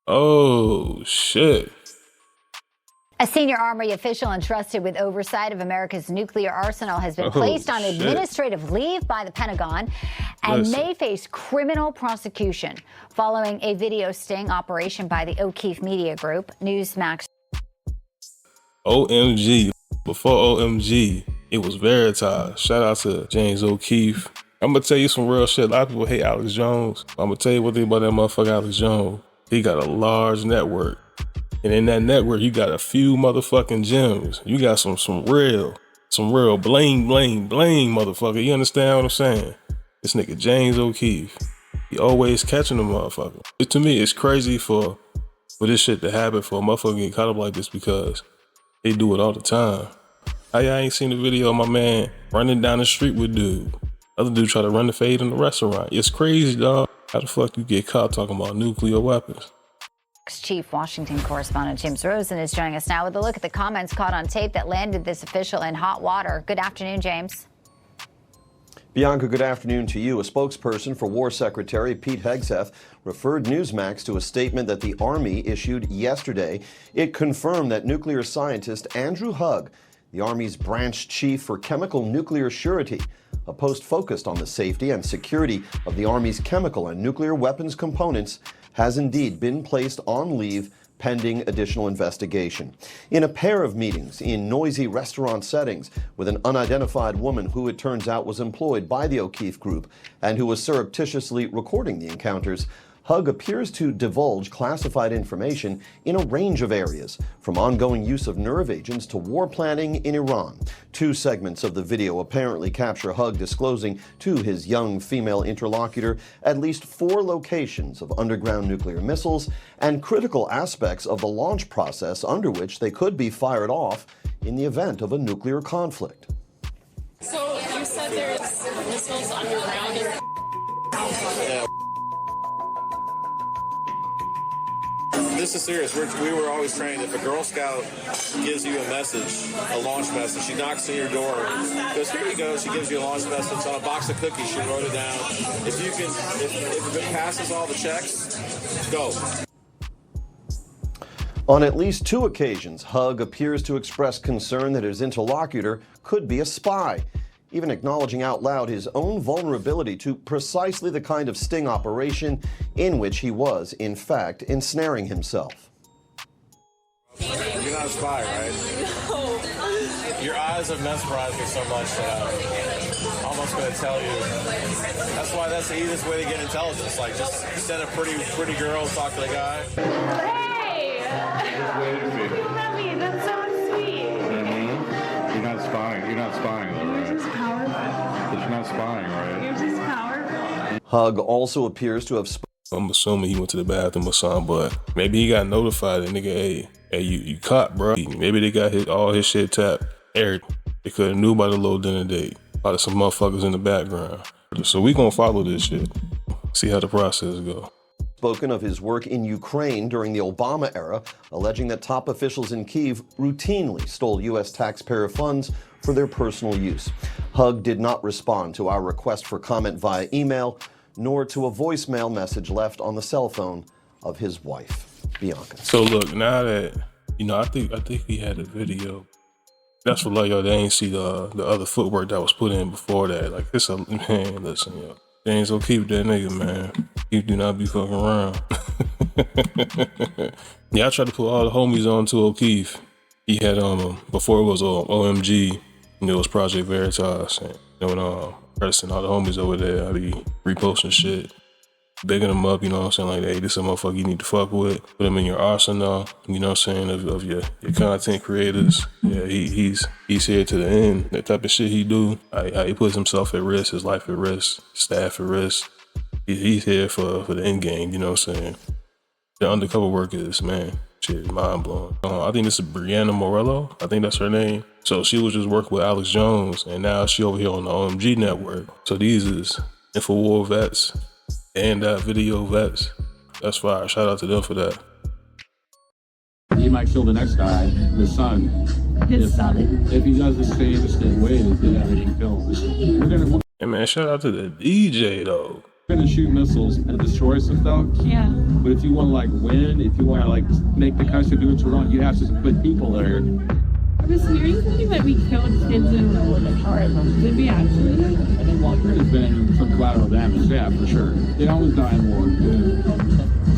Oh, shit. A senior Army official entrusted with oversight of America's nuclear arsenal has been placed on administrative leave by the Pentagon and may face criminal prosecution following a video sting operation by the O'Keefe Media Group. Newsmax. OMG. Before OMG, it was Veritas. Shout out to James O'Keefe. I'm going to tell you some real shit. A lot of people hate Alex Jones. I'm going to tell you what they about that motherfucker Alex Jones. He got a large network. And in that network, you got a few motherfucking gems. You got some real bling, motherfucker. You understand what I'm saying? This nigga James O'Keefe, he always catching the motherfucker. To me, it's crazy for this shit to happen, for a motherfucker to get caught up like this, because they do it all the time. I ain't seen the video of my man running down the street with dude. Other dude try to run the fade in the restaurant. It's crazy, dog. How the fuck you get caught talking about nuclear weapons? Chief Washington correspondent James Rosen is joining us now with a look at the comments caught on tape that landed this official in hot water. Good afternoon, James. Bianca, good afternoon to you. A spokesperson for War Secretary Pete Hegseth referred Newsmax to a statement that the Army issued yesterday. It confirmed that nuclear scientist Andrew Hugg, the Army's branch chief for chemical nuclear surety, a post focused on the safety and security of the Army's chemical and nuclear weapons components, has indeed been placed on leave pending additional investigation. In a pair of meetings in noisy restaurant settings with an unidentified woman who it turns out was employed by the O'Keefe Group and who was surreptitiously recording the encounters, Hugg appears to divulge classified information in a range of areas, from ongoing use of nerve agents to war planning in Iran. Two segments of the video apparently capture Hugg disclosing to his young female interlocutor at least 4 locations of underground nuclear missiles and critical aspects of the launch process under which they could be fired off in the event of a nuclear conflict. So you said there's missiles underground in This is serious. We were always trained, if a Girl Scout gives you a message, a launch message, she knocks on your door, goes, here you go, she gives you a launch message on a box of cookies, she wrote it down. If it passes all the checks, go. On at least 2 occasions, Hugg appears to express concern that his interlocutor could be a spy, even acknowledging out loud his own vulnerability to precisely the kind of sting operation in which he was, in fact, ensnaring himself. You're not a spy, right? No. Your eyes have mesmerized me so much that I'm almost going to tell you. That's why that's the easiest way to get intelligence. Like, just send a pretty girl, talk to the guy. Hey! You love me. That's so sweet. You're not spying. You're not spying, though, right? You're just powerful. But you're not spying, right? You're just powerful. Hugg also appears to have I'm assuming he went to the bathroom or something, but maybe he got notified that nigga, hey, you caught, bro. Maybe they got all his shit tapped. Eric, they could have knew about the little dinner date. Probably some motherfuckers in the background. So we gonna follow this shit. See how the process go. spoken of his work in Ukraine during the Obama era, alleging that top officials in Kyiv routinely stole U.S. taxpayer funds for their personal use. Hugg did not respond to our request for comment via email, nor to a voicemail message left on the cell phone of his wife, Bianca. So look, now that, I think he had a video. That's for like, y'all, they ain't see the other footwork that was put in before that. Like, it's a, man, listen, yo. James O'Keefe, that nigga, man. He do not be fucking around. Yeah, I tried to put all the homies on to O'Keefe. He had, before it was OMG, and it was Project Veritas. And when Preston, all the homies over there, I be reposting shit, bigging them up, you know what I'm saying? Like, hey, this is a motherfucker you need to fuck with. Put him in your arsenal, you know what I'm saying, of your content creators. Yeah, he's here to the end. That type of shit he do. He puts himself at risk, his life at risk, staff at risk. He's here for the end game, you know what I'm saying? The undercover work is, man, shit, mind blowing. I think this is Brianna Morello. I think that's her name. So she was just working with Alex Jones, and now she over here on the OMG network. So these is InfoWar vets and video vets. That's fire. Shout out to them for that. He might kill the next guy, his son. His son. If he does the same ways, then everything kills. And man, shout out to the DJ though. You're gonna shoot missiles and destroy some stuff. Yeah. But if you want to like win, if you want to like make the country do what you want, you have to put people there. I was hearing something that we killed kids in did we actually? There's been some collateral damage, yeah, for sure. They always die in war.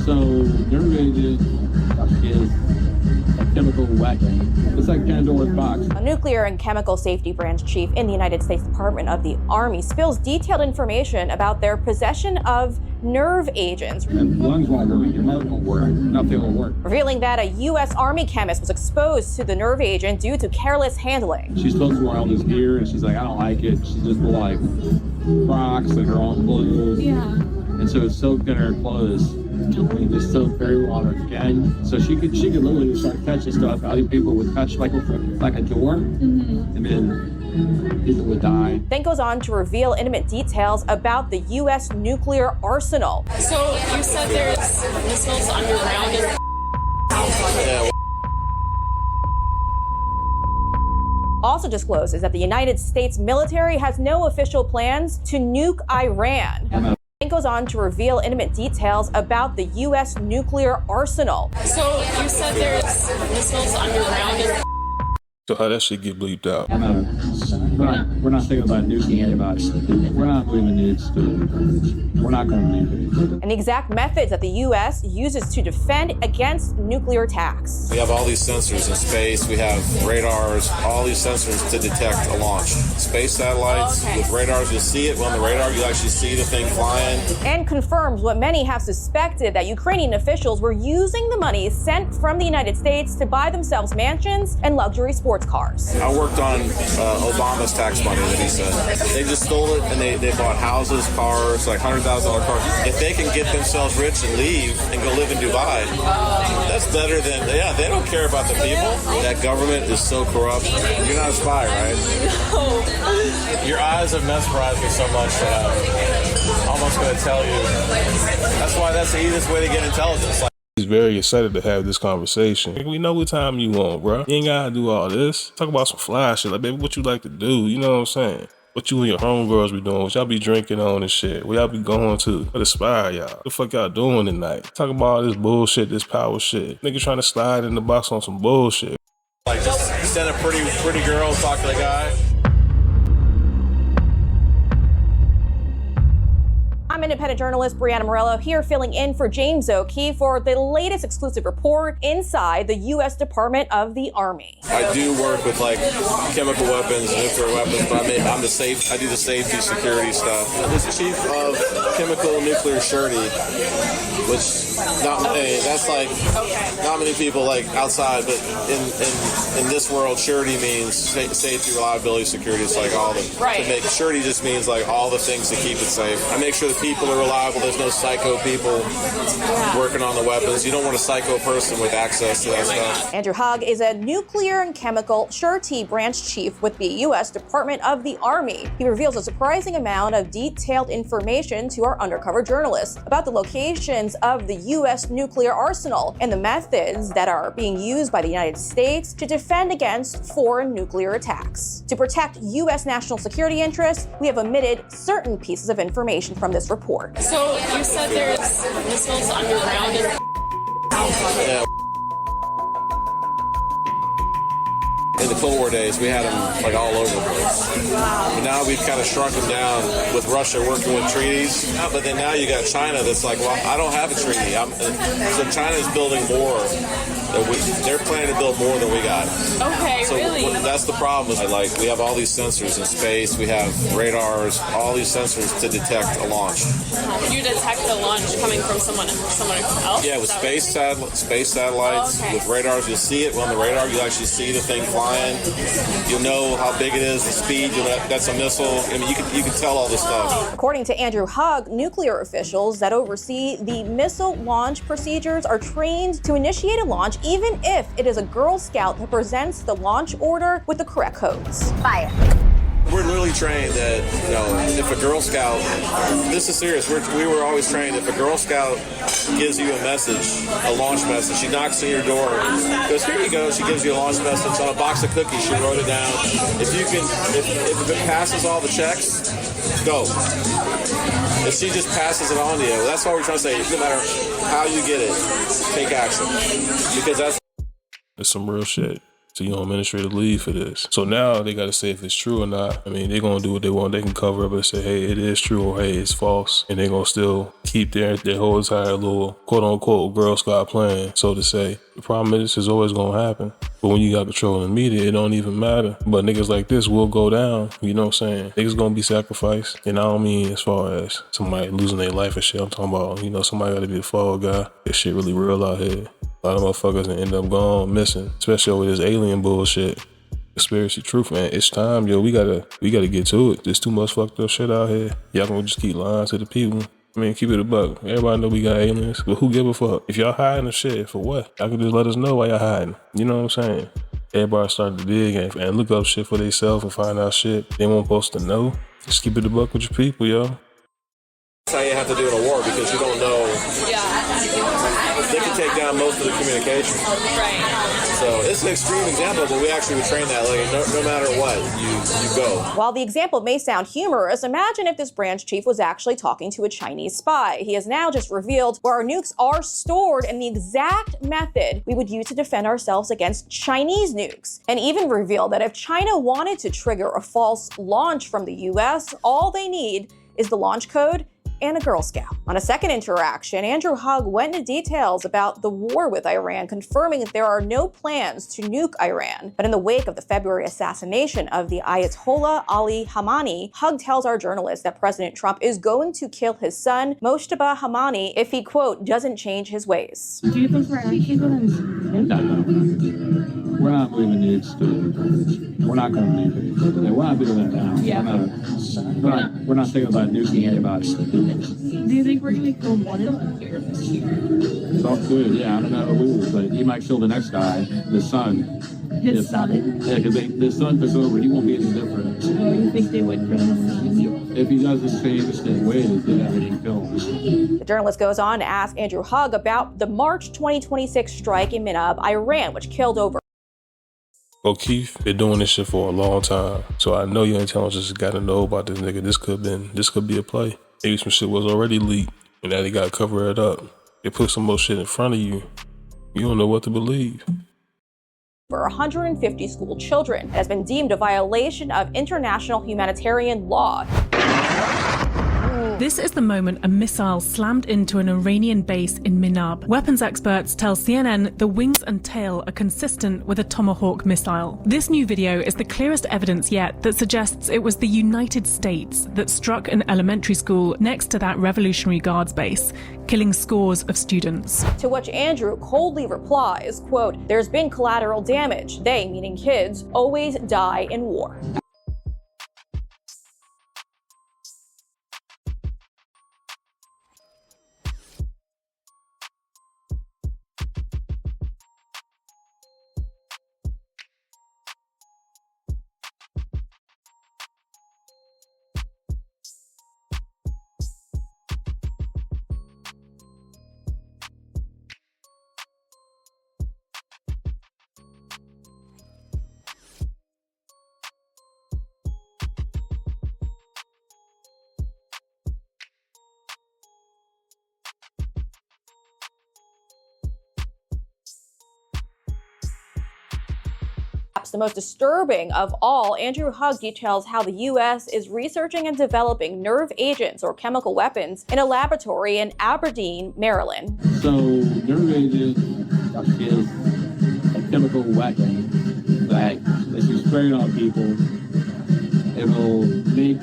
So nerve agent is a chemical weapon. It's like Pandora's box. A nuclear and chemical safety branch chief in the United States Department of the Army spills detailed information about their possession of nerve agents. And lungs won't work, your heart won't work, nothing will work. Revealing that a U.S. Army chemist was exposed to the nerve agent due to careless handling. She's supposed to wear all this gear, and she's like, I don't like it. She just wore like Crocs and her own clothes. Yeah. And so it's soaked in her clothes. And just soaked very well on her skin. So she could literally start touching stuff. Other people would touch like a door, and then people would die. Then goes on to reveal intimate details about the U.S. nuclear arsenal. So you said there's missiles underground. Yeah. Also discloses that the United States military has no official plans to nuke Iran. Then goes on to reveal intimate details about the U.S. nuclear arsenal. So you said there's missiles underground. So how that shit get bleeped out? We're not thinking about nuking anybody. We're not moving nukes. We're not going to nuke it. And the exact methods that the U.S. uses to defend against nuclear attacks. We have all these sensors in space. We have radars, all these sensors to detect a launch. Space satellites with radars, you'll see it. On the radar, you actually see the thing flying. And confirms what many have suspected, that Ukrainian officials were using the money sent from the United States to buy themselves mansions and luxury sports cars. I worked on Obama's tax money that he said. They just stole it and they bought houses, cars, like $100,000 cars. If they can get themselves rich and leave and go live in Dubai, that's better than, they don't care about the people. That government is so corrupt. You're not a spy, right? No. Your eyes have mesmerized me so much that I'm almost going to tell you. That's why that's the easiest way to get intelligence. He's very excited to have this conversation. We know what time you want, bro. You ain't gotta do all this. Talk about some fly shit. Like, baby, what you like to do? You know what I'm saying? What you and your homegirls be doing? What y'all be drinking on and shit? Where y'all be going to? What aspire y'all? What the fuck y'all doing tonight? Talk about all this bullshit, this power shit. Nigga trying to slide in the box on some bullshit. Like, just send a pretty girl, talk to the guy. I'm independent journalist Brianna Morello here filling in for James O'Keefe for the latest exclusive report inside the U.S. Department of the Army. I do work with like chemical weapons, nuclear weapons, but I do the safety, security stuff. I'm the chief of chemical nuclear surety, which that's like not many people like outside, but in this world, surety means safety, reliability, security. It's like all the surety just means like all the things to keep it safe. I make sure the people are reliable. There's no psycho people working on the weapons. You don't want a psycho person with access to that stuff. Andrew Hogg is a nuclear and chemical surety branch chief with the U.S. Department of the Army. He reveals a surprising amount of detailed information to our undercover journalists about the locations of the U.S. nuclear arsenal and the methods that are being used by the United States to defend against foreign nuclear attacks. To protect U.S. national security interests, we have omitted certain pieces of information from this report. So you said there's missiles underground. Yeah. In the Cold War days, we had them like all over the place. But now we've kind of shrunk them down with Russia working with treaties. But then now you got China that's like, well, I don't have a treaty. So China's building more. They're planning to build more than we got. Okay, so really? That's the problem. Is like we have all these sensors in space. We have radars, all these sensors to detect a launch. You detect the launch coming from someone else? Yeah, with space satellites, with radars, you'll see it. On the radar, you actually see the thing flying. You'll know how big it is, the speed. That's a missile. I mean, you can tell all this stuff. According to Andrew Hogg, nuclear officials that oversee the missile launch procedures are trained to initiate a launch even if it is a Girl Scout that presents the launch order with the correct codes. Fire. We're literally trained that, if a Girl Scout, this is serious, we were always trained if a Girl Scout gives you a message, a launch message, she knocks on your door, goes, here you go, she gives you a launch message on a box of cookies, she wrote it down. If it passes all the checks, go. If she just passes it on to you, that's why we're trying to say, no matter how you get it, take action. Because that's some real shit. So you on administrative leave for this. So now they got to say if it's true or not. I mean, they're going to do what they want. They can cover up and say, hey, it is true, or hey, it's false. And they're going to still keep their whole entire little quote unquote Girl Scout plan, so to say. The problem is, it's always going to happen. But when you got control in the media, it don't even matter. But niggas like this will go down. You know what I'm saying? Niggas going to be sacrificed. And I don't mean as far as somebody losing their life and shit. I'm talking about, somebody got to be the fall guy. This shit really real out here. A lot of motherfuckers end up gone missing, especially over this alien bullshit. Conspiracy truth, man. It's time, yo. We gotta get to it. There's too much fucked up shit out here. Y'all gonna just keep lying to the people. I mean, keep it a buck. Everybody know we got aliens, but who give a fuck? If y'all hiding the shit, for what? Y'all can just let us know why y'all hiding. You know what I'm saying? Everybody starting to dig and look up shit for themselves and find out shit they weren't supposed to know. Just keep it a buck with your people, yo. That's how you have to do in a war, because you don't know. They can take down most of the communication. Right. So it's an extreme example, but we actually would train that. Like, no matter what, you go. While the example may sound humorous, imagine if this branch chief was actually talking to a Chinese spy. He has now just revealed where our nukes are stored and the exact method we would use to defend ourselves against Chinese nukes. And even revealed that if China wanted to trigger a false launch from the US, all they need is the launch code and a Girl Scout. On a second interaction, Andrew Hug went into details about the war with Iran, confirming that there are no plans to nuke Iran. But in the wake of the February assassination of the Ayatollah Ali Khamenei, Hug tells our journalist that President Trump is going to kill his son, Mojtaba Khamenei, if he, quote, doesn't change his ways. Do you think we're actually going to... We're not leaving the extent. We're not going to leave it. We're not doing that now. Yeah. We're not thinking about nuking anybody. Do you think we're going to kill one of them? It's all good, yeah. I don't know who, but he might kill the next guy, the son. His son? Yeah, because the son took over. He won't be any different. Oh, you think they would kill him? If he doesn't change the same ways, then everything kills. The journalist goes on to ask Andrew Hug about the March 2026 strike in Minab, Iran, which killed over. O'Keefe been doing this shit for a long time, so I know your intelligence got to know about this nigga. This could be a play. Maybe some shit was already leaked, and now they got to cover it up. They put some more shit in front of you. You don't know what to believe. For 150 school children, it has been deemed a violation of international humanitarian law. This is the moment a missile slammed into an Iranian base in Minab. Weapons experts tell CNN the wings and tail are consistent with a Tomahawk missile. This new video is the clearest evidence yet that suggests it was the United States that struck an elementary school next to that Revolutionary Guards base, killing scores of students. To which Andrew coldly replies, quote, "There's been collateral damage. They, meaning kids, always die in war." The most disturbing of all, Andrew Hug details how the U.S. is researching and developing nerve agents or chemical weapons in a laboratory in Aberdeen, Maryland. So, nerve agent is a chemical weapon that if you spray it on people, it will make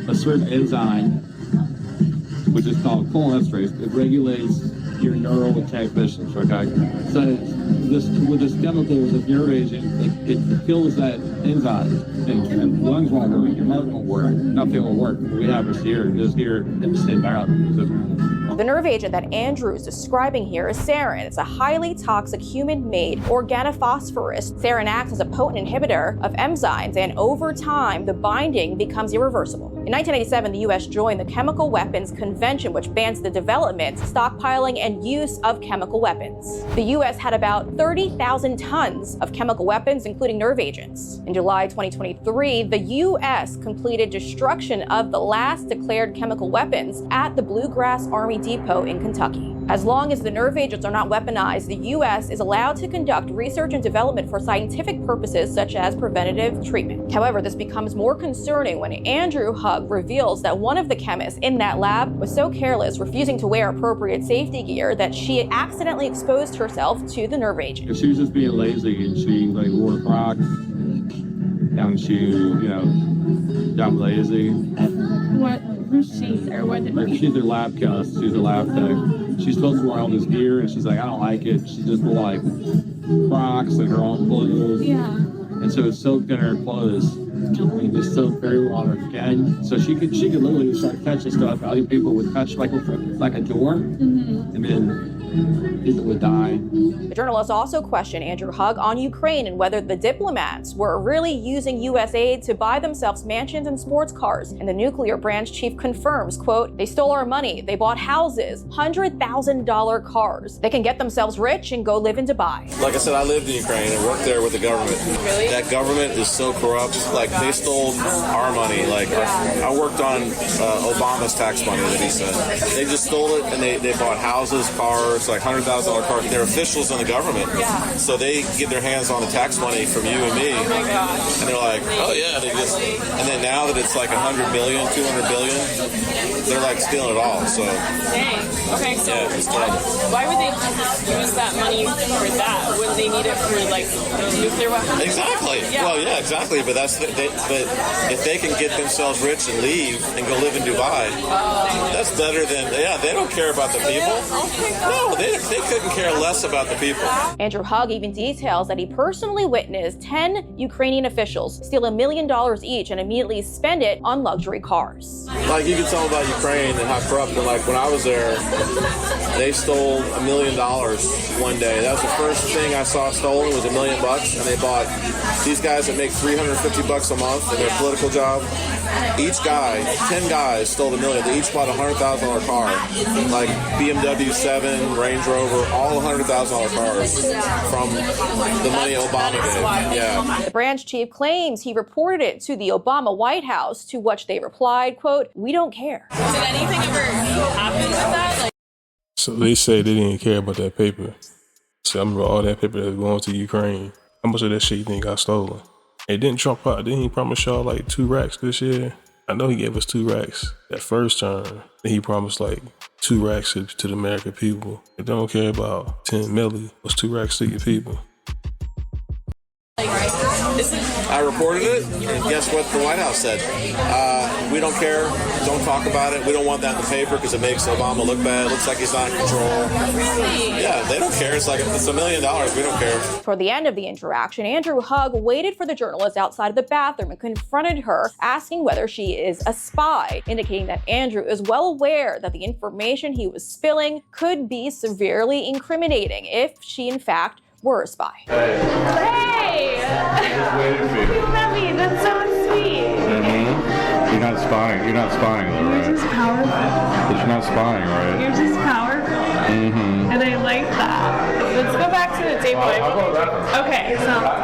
a certain enzyme, which is called cholinesterase. It regulates your neurotransmissions, okay? So with this chemical, this nerve agent, it kills that enzyme. And lungs won't work, your heart won't work, nothing will work. We have this here in the same environment. The nerve agent that Andrew is describing here is sarin. It's a highly toxic human-made organophosphorus. Sarin acts as a potent inhibitor of enzymes, and over time, the binding becomes irreversible. In 1987, the U.S. joined the Chemical Weapons Convention, which bans the development, stockpiling, and use of chemical weapons. The U.S. had about 30,000 tons of chemical weapons, including nerve agents. In July 2023, the U.S. completed destruction of the last declared chemical weapons at the Bluegrass Army Depot in Kentucky. As long as the nerve agents are not weaponized, the U.S. is allowed to conduct research and development for scientific purposes such as preventative treatment. However, this becomes more concerning when Andrew Hug reveals that one of the chemists in that lab was so careless, refusing to wear appropriate safety gear, that she accidentally exposed herself to the nerve agent. If she was just being lazy and she wore Crocs and she, I'm lazy. What? Who's she? Or what? She's her lab chemist. She's a lab tech. She's supposed to wear all this gear, and she's like, I don't like it. She just wore Crocs and her own clothes. Yeah. And so it's soaked in her clothes. And just soaked very well on her skin. So she could literally start touching stuff. Other people would touch like a door, and then people would die. The journalists also questioned Andrew Hug on Ukraine and whether the diplomats were really using U.S. aid to buy themselves mansions and sports cars. And the nuclear branch chief confirms, quote, they stole our money. They bought houses, $100,000 cars. They can get themselves rich and go live in Dubai. Like I said, I lived in Ukraine and worked there with the government. Really? That government is so corrupt. They stole our money. I worked on Obama's tax money that he sent. They just stole it, and they bought houses, cars, $100,000 cars. They're officials in the government. Yeah. So they get their hands on the tax money from you and me. Oh my gosh. And they're like, oh yeah, and then now that it's $100 billion, $200 billion, they're stealing it all. So Dang. Okay, so yeah, it's terrible. why would they use that money for that? Wouldn't they need it for nuclear weapons? Exactly. Yeah. Well, yeah, exactly. But but if they can get themselves rich and leave and go live in Dubai, that's better than they don't care about the people. No, they couldn't care less about the people. Andrew Hug even details that he personally witnessed 10 Ukrainian officials steal $1 million each and immediately spend it on luxury cars. You can tell about Ukraine and how corrupt. And when I was there, they stole $1 million one day. That was the first thing I saw stolen was $1 million, and they bought these guys that make $350 a month in their political job. Each guy, 10 guys, stole $1 million. They each bought a $100,000 car, BMW 7, Range Rover, all $100,000 cars from the money Obama gave. Yeah. The branch chief claims he reported it to the Obama White House, to which they replied, quote, we don't care. Did anything ever happen with that? So they say they didn't care about that paper. So I remember all that paper that was going to Ukraine. How much of that shit you think got stolen? And didn't he promise y'all 2 racks this year? I know he gave us 2 racks that first term. Then he promised 2 racks to the American people. They don't care about 10 milli. What's 2 racks to your people? I reported it, and guess what the White House said? We don't care. Don't talk about it. We don't want that in the paper because it makes Obama look bad. It looks like he's not in control. Really? Yeah, they don't care. It's $1 million. We don't care. Toward the end of the interaction, Andrew Hug waited for the journalist outside of the bathroom and confronted her, asking whether she is a spy, indicating that Andrew is well aware that the information he was spilling could be severely incriminating if she, in fact, were a spy. Hey! You love me. That's so sweet. You're not spying. You're not spying, though, right? You're just powerful. But you're not spying, right? You're just powerful. And I like that. Let's go back to the table. Okay, sounds good.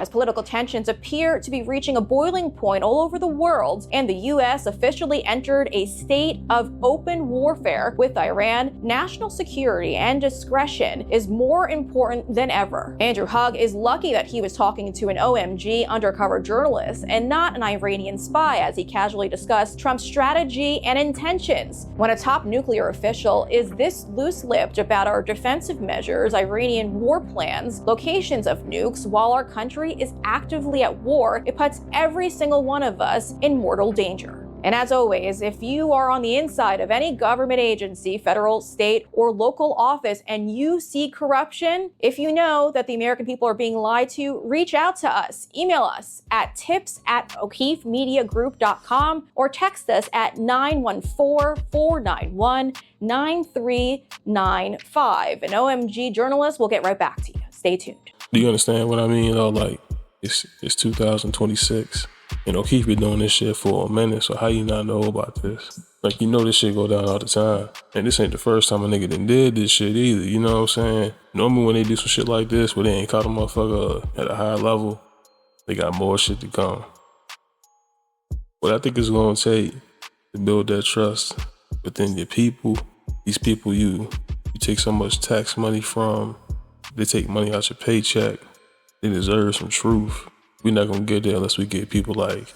As political tensions appear to be reaching a boiling point all over the world, and the U.S. officially entered a state of open warfare with Iran, national security and discretion is more important than ever. Andrew Hug is lucky that he was talking to an OMG undercover journalist and not an Iranian spy, as he casually discussed Trump's strategy and intentions. When a top nuclear official is this loose-lipped about our defensive measures, Iranian war plans, locations of nukes, while our country is actively at war, it puts every single one of us in mortal danger. And as always, if you are on the inside of any government agency, federal, state, or local office, and you see corruption, if you know that the American people are being lied to, reach out to us. Email us at tips@o'keefemediagroup.com or text us at 914-491-9395. An OMG journalist will get right back to you. Stay tuned. Do you understand what I mean, though? It's 2026. And O'Keefe been doing this shit for a minute, so how you not know about this? Like, you know this shit go down all the time. And this ain't the first time a nigga done did this shit either, you know what I'm saying? Normally when they do some shit like this, where they ain't caught a motherfucker at a high level, they got more shit to come. What I think it's gonna take to build that trust within your people, these people you take so much tax money from, they take money out your paycheck, they deserve some truth. We're not gonna get there unless we get people like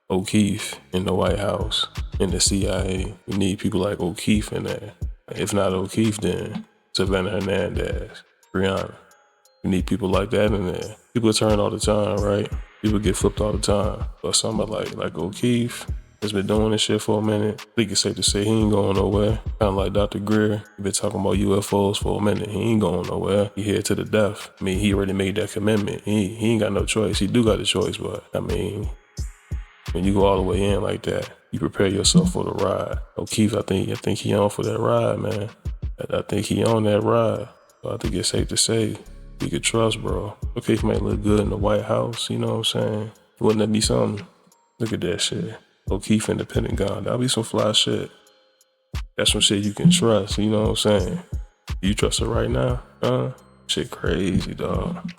O'Keefe in the White House, in the CIA. We need people like O'Keefe in there. If not O'Keefe, then Savannah Hernandez, Brianna. We need people like that in there. People turn all the time, right? People get flipped all the time. But somebody like O'Keefe has been doing this shit for a minute. I think it's safe to say he ain't going nowhere. Kind of like Dr. Greer. He been talking about UFOs for a minute. He ain't going nowhere. He here to the death. I mean, he already made that commitment. He ain't got no choice. He do got a choice, but I mean, when you go all the way in like that, you prepare yourself for the ride. O'Keefe, I think he on for that ride, man. I think he on that ride. So I think it's safe to say we could trust, bro. O'Keefe might look good in the White House, you know what I'm saying? Wouldn't that be something? Look at that shit. O'Keefe in the Pentagon. That'll be some fly shit. That's some shit you can trust, you know what I'm saying? You trust it right now? Shit crazy, dog.